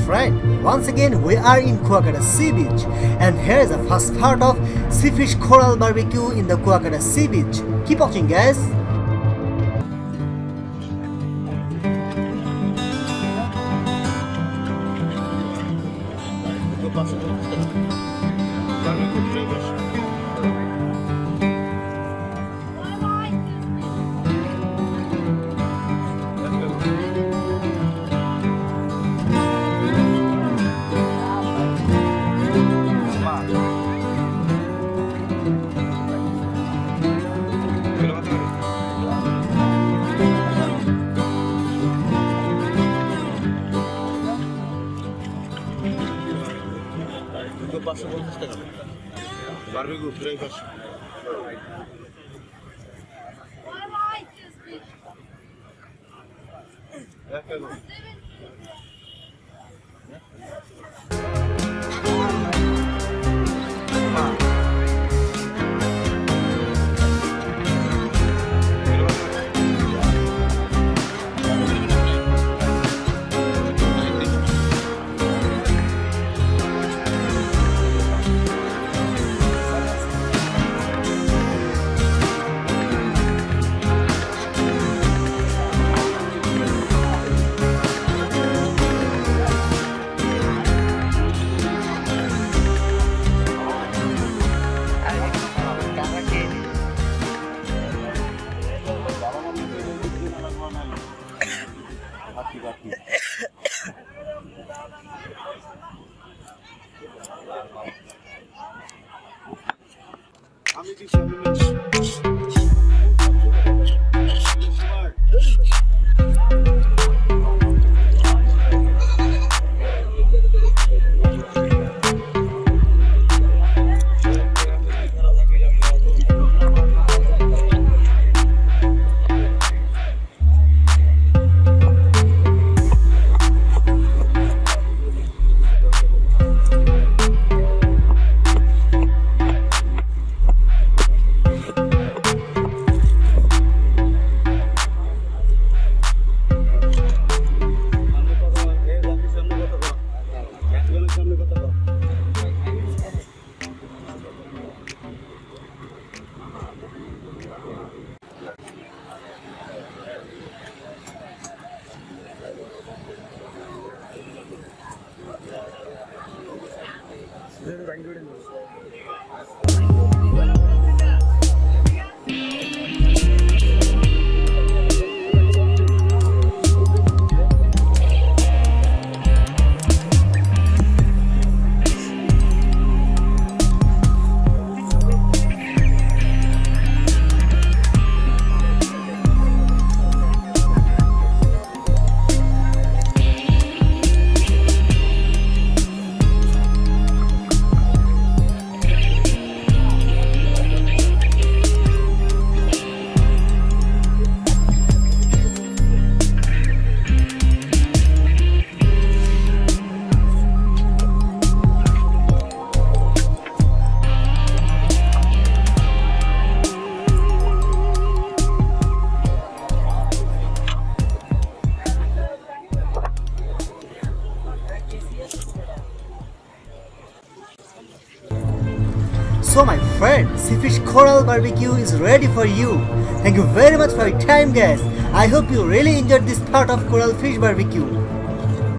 friend, once again we are in Kuakata Sea Beach, and here is the first part of Sea Fish Koral Barbecue in the Kuakata Sea Beach. Keep watching, guys. Barbecue, fry fish. So my friend, Sea Fish Koral Barbecue is ready for you. Thank you very much for your time, guys. I hope you really enjoyed this part of Koral Fish Barbecue.